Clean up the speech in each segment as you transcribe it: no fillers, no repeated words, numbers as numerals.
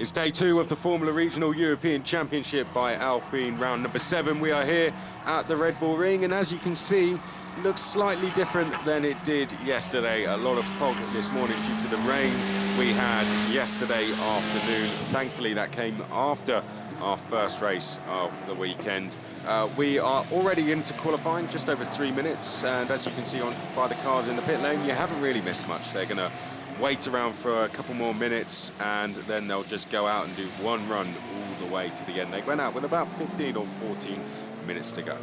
It's day 2 of the Formula Regional European Championship by Alpine, round number 7. We are here at the Red Bull Ring, and as you can see, it looks slightly different than it did yesterday. A lot of fog this morning due to the rain we had yesterday afternoon. Thankfully, that came after our first race of the weekend. We are already into qualifying, just over 3 minutes, and as you can see by the cars in the pit lane, you haven't really missed much. They're going to wait around for a couple more minutes and then they'll just go out and do one run all the way to the end. They went out with about 15 or 14 minutes to go.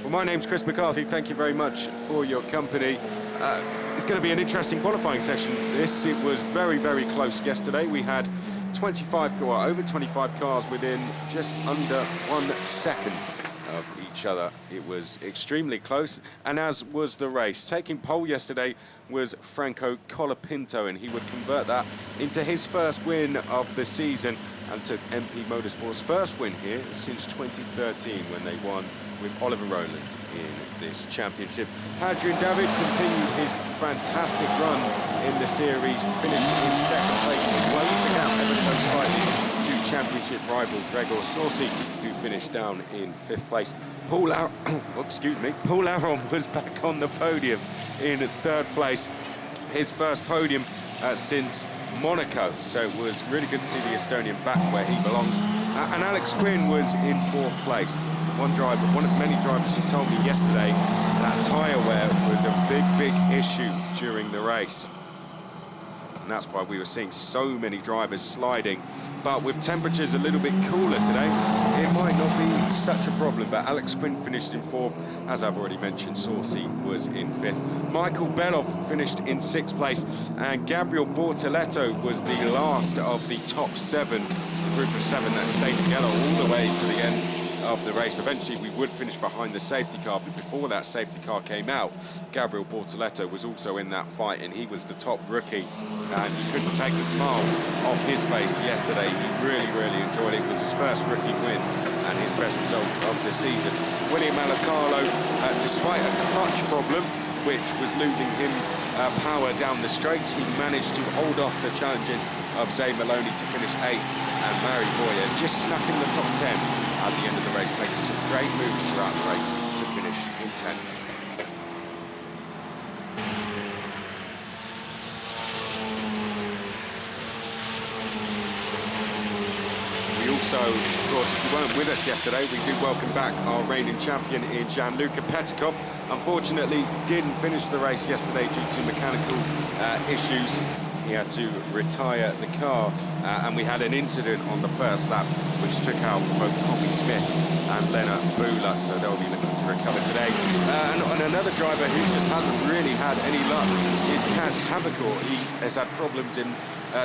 Well, my name's Chris McCarthy. Thank you very much for your company. It's going to be an interesting qualifying session. It was very, very close yesterday. We had over 25 cars within just under 1 second of each other. It was extremely close, and as was the race. Taking pole yesterday was Franco Colapinto, and he would convert that into his first win of the season and took MP Motorsport's first win here since 2013 when they won with Oliver Rowland in this championship. Hadrian David continued his fantastic run in the series, finished in second place to close the gap ever so slightly to championship rival Gregor Sorsi, who finished down in 5th place. Paul Aron was back on the podium in 3rd place, his first podium since Monaco, so it was really good to see the Estonian back where he belongs. And Alex Quinn was in 4th place. One of many drivers who told me yesterday that tyre wear was a big issue during the race. And that's why we were seeing so many drivers sliding. But with temperatures a little bit cooler today, it might not be such a problem. But Alex Quinn finished in 4th. As I've already mentioned, Sorsi was in 5th. Michael Belov finished in 6th place. And Gabriel Bortoletto was the last of the top 7, the group of 7 that stayed together all the way to the end of the race. Eventually we would finish behind the safety car, but before that safety car came out, Gabriel Bortoletto was also in that fight, and he was the top rookie, and you couldn't take the smile off his face yesterday. He really enjoyed it. It was his first rookie win and his best result of the season. William Alatalo, despite a clutch problem which was losing him power down the straights, he managed to hold off the challenges of Zay Maloney to finish 8th, and Mary Boyer just snuck in the top 10 at the end of the race, making some great moves throughout the race to finish in 10th. We also, of course, if you weren't with us yesterday, we do welcome back our reigning champion in Gianluca Petikov. Unfortunately, didn't finish the race yesterday due to mechanical issues. He had to retire the car, and we had an incident on the first lap which took out both Tommy Smith and Lennart Bula, so they'll be looking to recover today. And another driver who just hasn't really had any luck is Kaz Kavakor. He has had problems in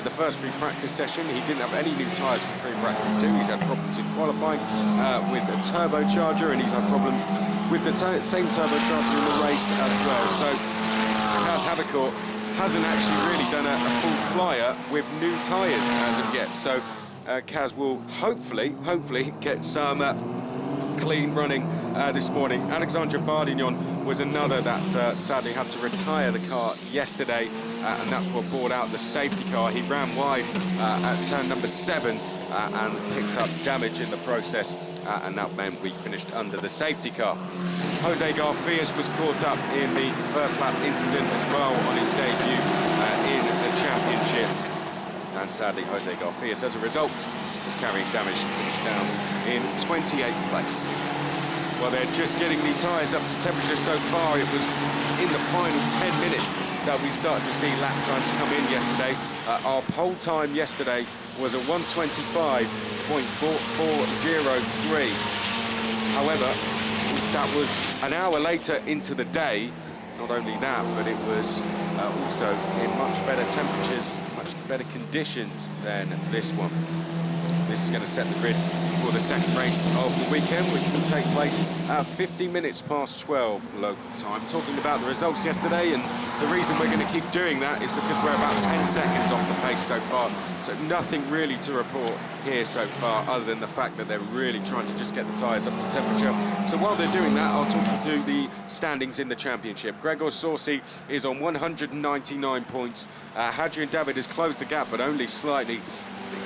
the first free practice session. He didn't have any new tyres for free practice 2. He's had problems in qualifying with a turbocharger, and he's had problems with the same turbocharger in the race as well. So Kaz Kavakor hasn't actually really done a full flyer with new tyres as of yet. So Kaz will hopefully get some clean running this morning. Alexandre Bardignon was another that sadly had to retire the car yesterday, and that's what brought out the safety car. He ran wide at turn number 7 and picked up damage in the process, and that meant we finished under the safety car. Jose Garfias was caught up in the first lap incident as well on his debut in the championship, and sadly Jose Garfias as a result was carrying damage and finished down in 28th place. Well, they're just getting the tyres up to temperature so far. It was in the final 10 minutes that we started to see lap times come in yesterday. Our pole time yesterday was a 1:25.4403. However, that was an hour later into the day. Not only that, but it was also in much better temperatures, much better conditions than this one. This is going to set the grid for the second race of the weekend, which will take place at 50 minutes past 12 local time. Talking about the results yesterday, and the reason we're going to keep doing that is because we're about 10 seconds off the pace so far. So nothing really to report here so far, other than the fact that they're really trying to just get the tyres up to temperature. So while they're doing that, I'll talk you through the standings in the championship. Gregor Sorsi is on 199 points. Hadrian David has closed the gap, but only slightly.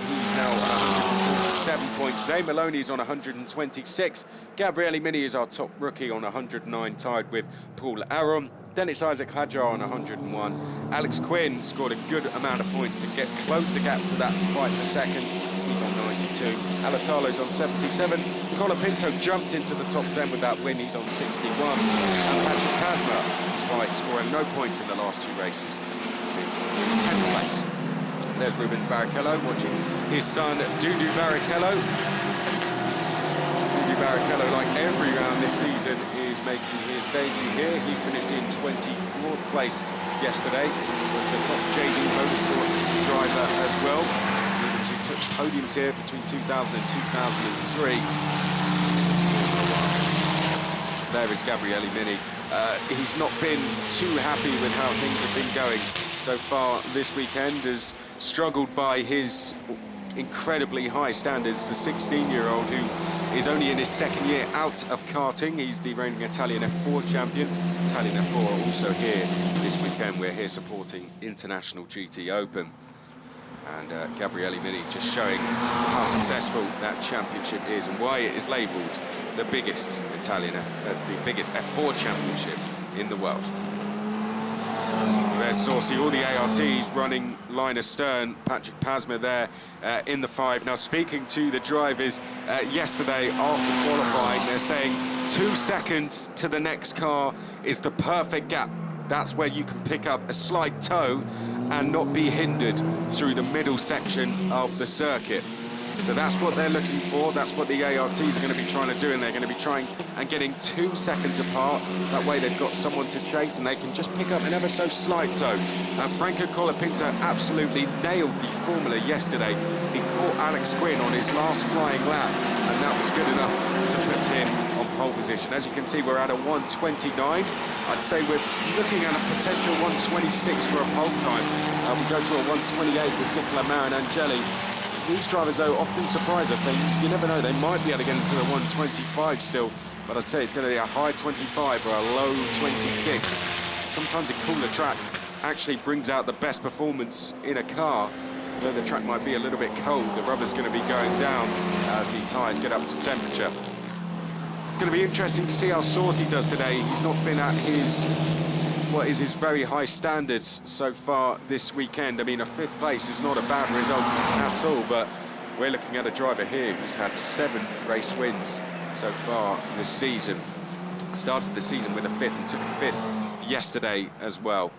He's now now on 147 points. Zane Maloney's on 126. Gabriele Mini is our top rookie on 109, tied with Paul Aron. Then it's Isaac Hadjar on 101. Alex Quinn scored a good amount of points to close the gap to that fight for second. He's on 92. Alatalo's on 77. Colapinto jumped into the top 10 with that win. He's on 61. And Patrick Pasma, despite scoring no points in the last two races, sits in 10th place. There's Rubens Barrichello watching his son, Dudu Barrichello. Dudu Barrichello, like every round this season, is making his debut here. He finished in 24th place yesterday. Was the top JD Motorsport driver as well. Rubens, who took podiums here between 2000 and 2003. There is Gabriele Mini. He's not been too happy with how things have been going so far this weekend, has struggled by his incredibly high standards. The 16-year-old who is only in his second year out of karting. He's the reigning Italian F4 champion. Italian F4 are also here this weekend. We're here supporting International GT Open. And Gabriele Mini just showing how successful that championship is and why it is labelled the biggest the biggest F4 championship in the world. There's Saucy, all the ARTs running line astern. Patrick Pasma there in the 5. Now, speaking to the drivers yesterday after qualifying, they're saying 2 seconds to the next car is the perfect gap. That's where you can pick up a slight toe and not be hindered through the middle section of the circuit. So that's what they're looking for. That's what the ARTs are going to be trying to do, and they're going to be trying and getting 2 seconds apart. That way they've got someone to chase and they can just pick up an ever so slight toe. Franco Colapinto absolutely nailed the formula yesterday. He caught Alex Quinn on his last flying lap, and that was good enough to put him on pole position. As you can see, we're at a 1:29. I'd say we're looking at a potential 1:26 for a pole time. We go to a 1:28 with Nicola Marinangeli. These drivers, though, often surprise us. You never know, they might be able to get into the 1:25 still, but I'd say it's going to be a high 25 or a low 26. Sometimes a cooler track actually brings out the best performance in a car. Although the track might be a little bit cold, the rubber's going to be going down as the tyres get up to temperature. It's going to be interesting to see how Saucy does today. He's not been at what is his very high standards so far this weekend. I mean, a 5th place is not a bad result at all, but we're looking at a driver here who's had 7 race wins so far this season. Started the season with a 5th and took a 5th yesterday as well.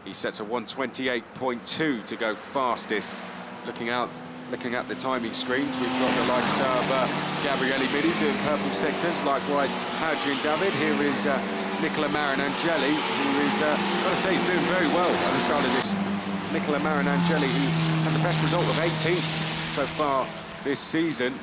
He sets a 1:28.2 to go fastest. Looking at the timing screens, we've got the likes of Gabriele Mini doing purple sectors, likewise Hadrian David. Here is Nicola Marinangeli, who is, got to say, he's doing very well at the start of this. Nicola Marinangeli, who has a best result of 18th so far this season.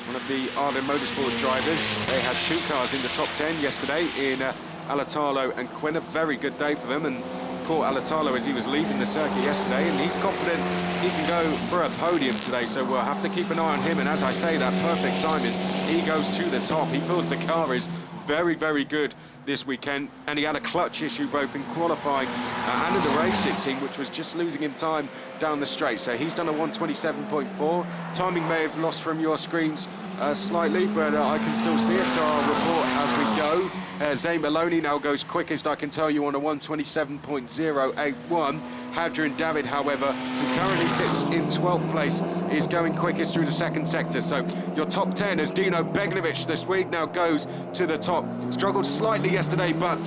One of the Alpine Motorsport drivers. They had 2 cars in the top 10 yesterday in Alatalo and Quinn. A very good day for them, and caught Alatalo as he was leaving the circuit yesterday, and he's confident he can go for a podium today, so we'll have to keep an eye on him. And as I say, that perfect timing, he goes to the top. He feels the car is very, very good this weekend, and he had a clutch issue both in qualifying and in the race, it seemed, which was just losing him time down the straight. So he's done a 1:27.4. Timing may have lost from your screens slightly, but I can still see it, so I'll report as we go. Zane Maloney now goes quickest, I can tell you, on a 1:27.081. Hadrian David, however, who currently sits in 12th place, is going quickest through the 2nd sector. So your top 10 as Dino Beglevich this week now goes to the top. Struggled slightly yesterday, but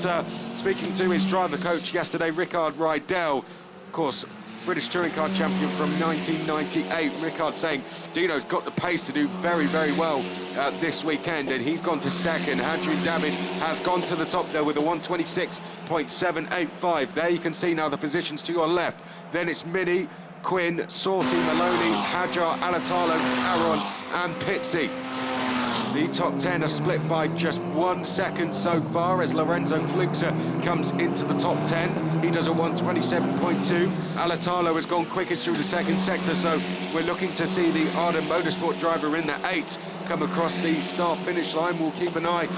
speaking to his driver coach yesterday, Rickard Rydell, of course, British Touring Car champion from 1998. Rickard saying Dino's got the pace to do very, very well this weekend, and he's gone to 2nd. Hadrian David has gone to the top there with a 1:26.785. There you can see now the positions to your left. Then it's Mini, Quinn, Saucy, Maloney, Hadjar, Alatalo, Aron and Pizzi. The top 10 are split by just 1 second so far as Lorenzo Fluxa comes into the top 10. He does a 1:27.2. Alatalo has gone quickest through the 2nd sector, so we're looking to see the Arden Motorsport driver in the 8 come across the start-finish line. We'll keep an eye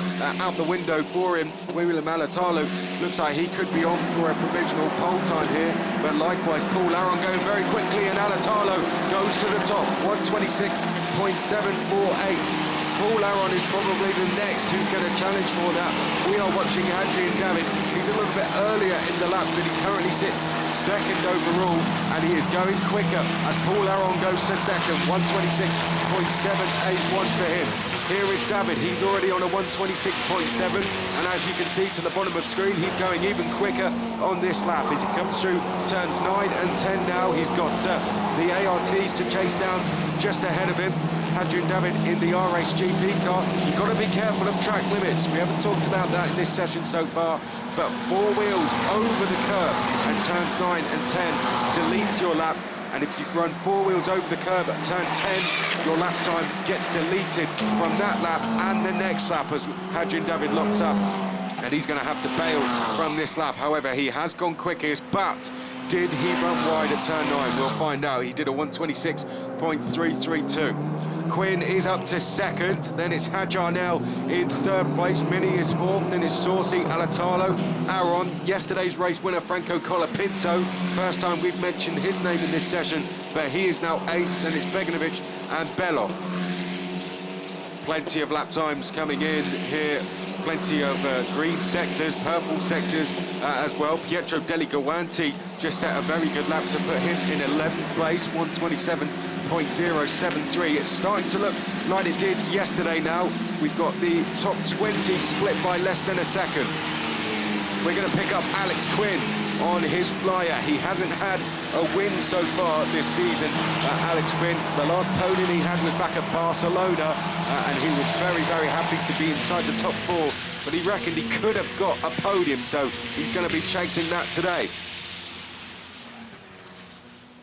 out the window for him. William Alatalo looks like he could be on for a provisional pole time here, but likewise Paul Aron going very quickly, and Alatalo goes to the top, 126.748. Paul Aron is probably the next who's going to challenge for that. We are watching Adrian David. He's a little bit earlier in the lap, but he currently sits second overall, and he is going quicker as Paul Aron goes to second, 126.781 for him. Here is David, he's already on a 126.7, and as you can see to the bottom of screen, he's going even quicker on this lap as he comes through turns 9 and 10 now. He's got the ARTs to chase down just ahead of him. Adrian David in the RSGP car. You've got to be careful of track limits. We haven't talked about that in this session so far, but 4 wheels over the curb and turns 9 and 10 deletes your lap. And if you run 4 wheels over the curb at turn 10, your lap time gets deleted from that lap and the next lap as Adrian David locks up. And he's going to have to bail from this lap. However, he has gone quickest, but did he run wide at turn 9? We'll find out. He did a 126.332. Quinn is up to second, then it's Hajar now in third place, Mini is fourth, then it's Saucy, Alatalo, Aron, yesterday's race winner Franco Colapinto, first time we've mentioned his name in this session, but he is now eighth, then it's Beganovic and Belov. Plenty of lap times coming in here, plenty of green sectors, purple sectors as well. Pietro Deligawanti just set a very good lap to put him in 11th place, 127.073. It's starting to look like it did yesterday now. We've got the top 20 split by less than a second. We're going to pick up Alex Quinn on his flyer. He hasn't had a win so far this season. Alex Quinn, the last podium he had was back at Barcelona, and he was very, very happy to be inside the top 4, but he reckoned he could have got a podium, so he's going to be chasing that today.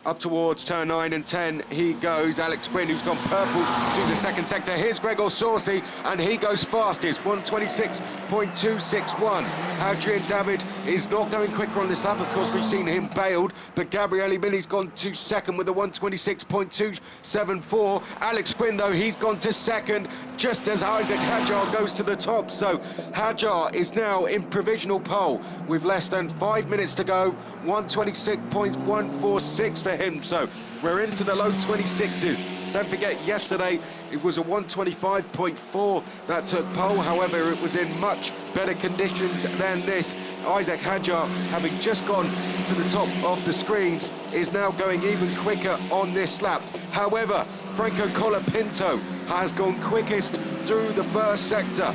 Up towards turn 9 and 10 he goes, Alex Quinn, who's gone purple through the second sector. Here's Gregor Saucy, and he goes fastest, 126.261. Adrian David is not going quicker on this lap. Of course, we've seen him bailed, but Gabriele Milli's gone to second with a 126.274. Alex Quinn, though, he's gone to second, just as Isaac Hajar goes to the top. So Hajar is now in provisional pole with less than 5 minutes to go, 126.146 for him, so we're into the low 26s. Don't forget, yesterday it was a 125.4 that took pole. However, it was in much better conditions than this. Isaac Hajar, having just gone to the top of the screens, is now going even quicker on this lap. However, Franco Colapinto has gone quickest through the first sector,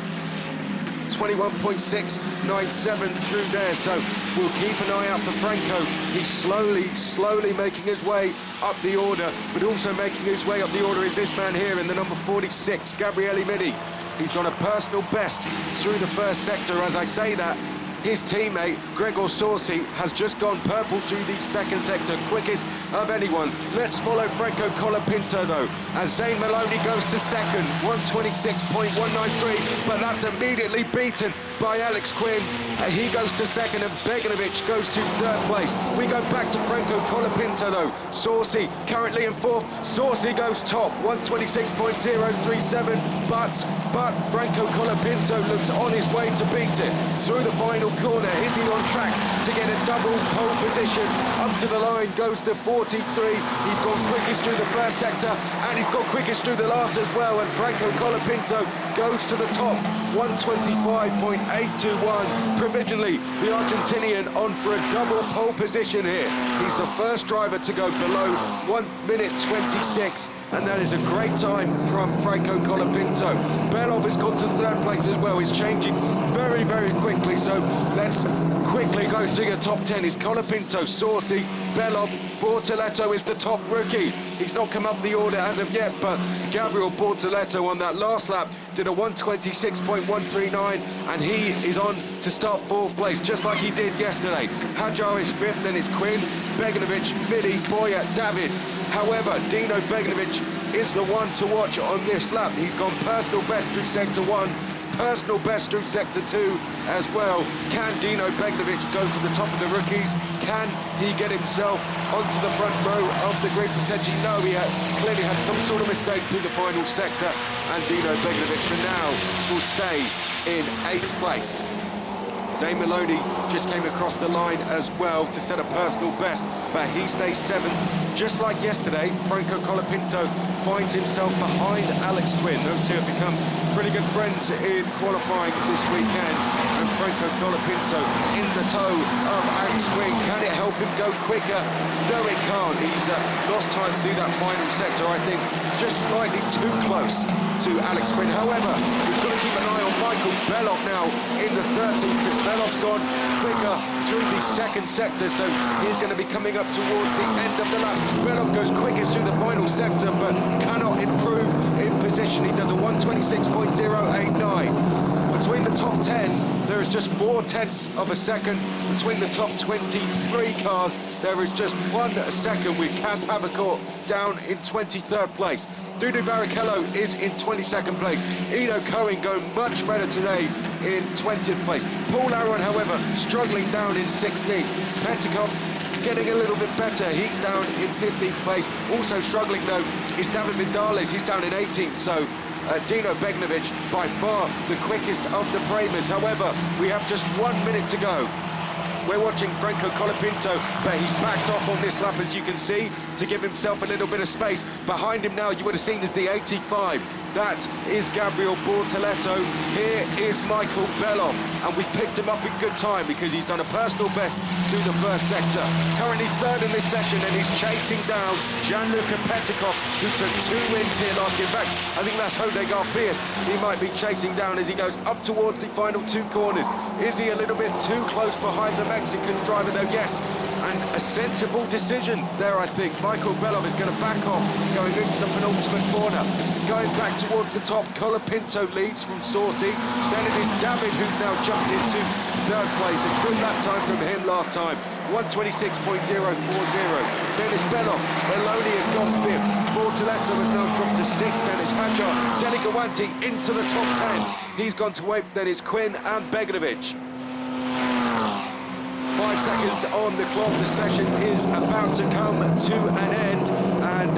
21.697 through there, so we'll keep an eye out for Franco. He's slowly making his way up the order, but also making his way up the order is this man here in the number 46, Gabriele Mini. He's got a personal best through the first sector. As I say that, his teammate, Gregor Saucy, has just gone purple through the second sector, quickest of anyone. Let's follow Franco Colapinto, though, as Zane Maloney goes to second, 126.193, but that's immediately beaten by Alex Quinn. He goes to second, and Beganovic goes to third place. We go back to Franco Colapinto, though. Saucy currently in fourth. Saucy goes top, 126.037, but Franco Colapinto looks on his way to beat it through the final corner. Is he on track to get a double pole position? Up to the line goes to 43. He's gone quickest through the first sector, and he's gone quickest through the last as well, and Franco Colapinto goes to the top, 125.821. Provisionally, the Argentinian on for a double pole position here. He's the first driver to go below 1 minute 26, and that is a great time from Franco Colapinto. Belov has gone to third place as well. He's changing very, very quickly, so let's quickly go through your top 10. Is Colapinto, Saucy, Belov, Bortoletto is the top rookie. He's not come up the order as of yet, but Gabriel Bortoletto on that last lap did a 126.139, and he is on to start fourth place, just like he did yesterday. Hajar is fifth, then it's Quinn, Beganovic, Midi, Boya, David. However, Dino Beganovic is the one to watch on this lap. He's gone personal best through sector 1, personal best through sector 2 as well. Can Dino Begnovic go to the top of the rookies? Can he get himself onto the front row of the grid potentially? No, he clearly had some sort of mistake through the final sector, and Dino Begnovic for now will stay in 8th place. Zane Maloney just came across the line as well to set a personal best, but he stays 7th. Just like yesterday, Franco Colapinto finds himself behind Alex Quinn. Those two have become pretty good friends in qualifying this weekend. And Franco Colapinto in the toe of Alex Quinn. Can it help him go quicker? No, it can't. He's lost time through that final sector, I think, just slightly too close to Alex Quinn. However, we've got to keep an eye on Michael Belov now in the 13th, because Belov's gone quicker through the 2nd sector, so he's going to be coming up towards the end of the lap. Belov goes quickest through the final sector, but cannot improve in position. He does a 1:26.089. Between the top 10, there is just 4/10 of a second. Between the top 23 cars, there is just 1 second, with Kaz Kavakor down in 23rd place. Dudu Barrichello is in 22nd place. Ido Cohen going much better today in 20th place. Paul Aron, however, struggling down in 16th. Pentecost getting a little bit better. He's down in 15th place. Also struggling, though, is David Vidales. He's down in 18th. So Dino Begnovic, by far the quickest of the Premas. However, we have just 1 minute to go. We're watching Franco Colapinto, but he's backed off on this lap, as you can see, to give himself a little bit of space. Behind him now, you would have seen, is the 85. That is Gabriel Bortoletto. Here is Michael Belov, and we've picked him up in good time because he's done a personal best through the 1st sector. Currently 3rd in this session, and he's chasing down Gianluca Petikoff, who took 2 wins here last year. In fact, I think that's Jose Garfias he might be chasing down as he goes up towards the final 2 corners. Is he a little bit too close behind the Mexican driver, though? Yes, and a sensible decision there, I think. Michael Belov is going to back off, going into the penultimate corner. Going back towards the top, Colapinto leads from Saucy. Then it is David who's now jumped into 3rd place. A good lap time from him last time, 1:26.040. Then it's Belov. Maloney has gone 5th. Bortoletto has now dropped to 6th. Then it's Hajar. Deligawanti into the top 10. He's gone to 8th. Then it's Quinn and Begnovic. 5 seconds on the clock. The session is about to come to an end, and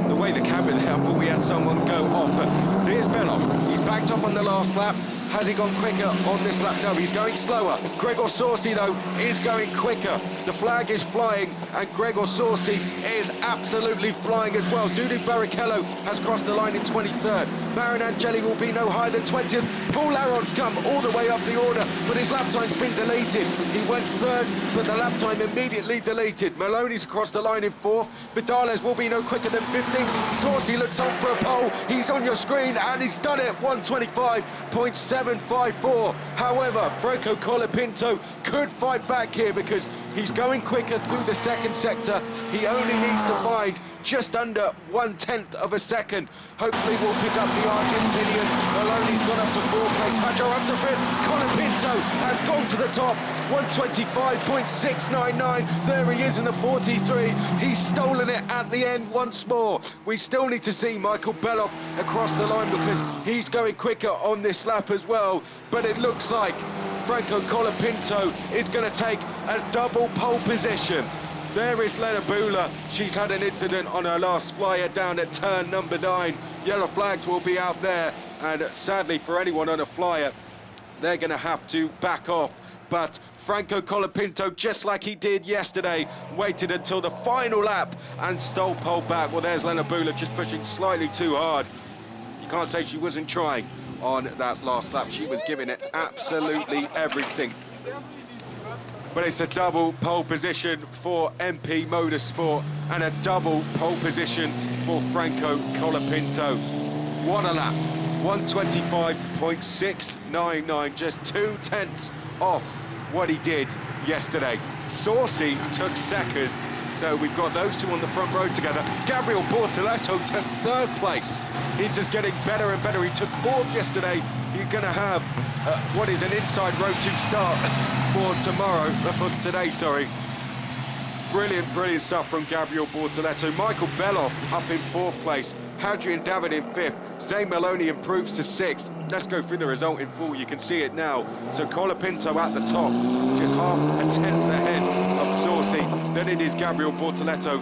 the way the camera there, I thought we had someone go off, but there's Belov. He's backed off on the last lap. Has he gone quicker on this lap? No, he's going slower. Gregor Saucy, though, is going quicker. The flag is flying, and Gregor Saucy is absolutely flying as well. Dudu Barrichello has crossed the line in 23rd. Marin Angeli will be no higher than 20th. Paul Aron's come all the way up the order, but his lap time's been deleted. He went 3rd, but the lap time immediately deleted. Maloney's crossed the line in 4th. Vidales will be no quicker than 15th. Saucy looks on for a pole. He's on your screen, and he's done it. 1:25.754. However, Franco Colapinto could fight back here because he's going quicker through the 2nd sector. He only needs to find just under 1/10 of a second. Hopefully we'll pick up the Argentinian. Maloney's gone up to 4th place. Hajar up to 5th. Colapinto has gone to the top. 1:25.699. There he is in the 43. He's stolen it at the end once more. We still need to see Michael Belov across the line because he's going quicker on this lap as well. But it looks like Franco Colapinto is going to take a double pole position. There is Lena Bula. She's had an incident on her last flyer down at turn number 9. Yellow flags will be out there, and sadly for anyone on a flyer, they're going to have to back off. But Franco Colapinto, just like he did yesterday, waited until the final lap and stole pole back. Well, there's Lena Bula just pushing slightly too hard. You can't say she wasn't trying on that last lap. She was giving it absolutely everything. But it's a double pole position for MP Motorsport and a double pole position for Franco Colapinto. What a lap. 1:25.699, just 2/10 off what he did yesterday. Saucy took 2nd, so we've got those two on the front row together. Gabriel Bortoletto took 3rd place. He's just getting better and better. He took 4th yesterday. You're going to have what is an inside row 2 start for tomorrow, for today, sorry. Brilliant, brilliant stuff from Gabriel Bortoleto. Michael Beloff up in 4th place. Hadrian David in 5th. Zane Maloney improves to 6th. Let's go through the result in full. You can see it now. So Colapinto at the top, just half a tenth ahead of Saucy. Then it is Gabriel Bortoleto,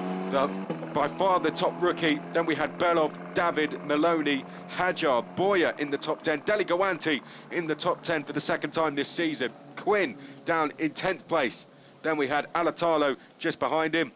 by far the top rookie. Then we had Beloff, David, Maloney, Hajar, Boyer in the top 10. Deligoanti in the top 10 for the 2nd time this season. Quinn down in 10th place. Then we had Alatalo just behind him.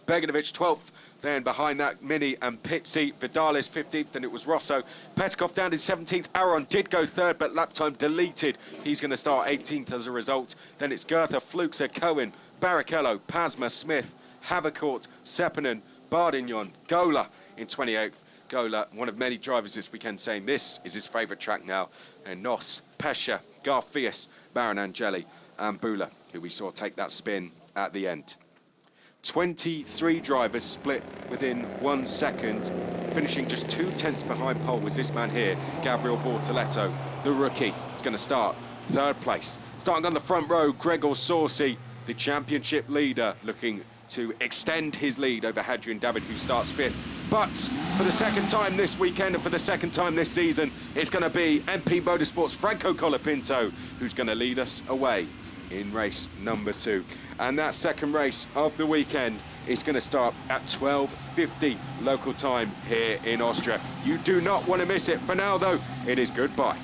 Beganovic 12th. Then behind that, Mini and Pizzi. Vidalis 15th, then it was Rosso. Petkov down in 17th. Aaron did go 3rd, but lap time deleted. He's going to start 18th as a result. Then it's Goethe, Fluxer, Cohen, Barrichello, Pasma, Smith, Havercourt, Sepinen, Bardignon, Gola in 28th. Gola, one of many drivers this weekend, saying this is his favourite track now. And Noss, Pescia, Garfias, Baron Angeli, and Bula, who we saw take that spin at the end. 23 drivers split within 1 second, finishing just 2 tenths behind pole was this man here, Gabriel Bortoleto, the rookie. He's going to start 3rd place. Starting on the front row, Gregor Saucy, the championship leader, looking to extend his lead over Hadrian David, who starts 5th. But for the 2nd time this weekend and for the 2nd time this season, it's going to be MP Motorsports' Franco Colapinto who's going to lead us away in race number 2. And that 2nd race of the weekend is going to start at 12:50 local time here in Austria. You do not want to miss it. For now, though, it is goodbye.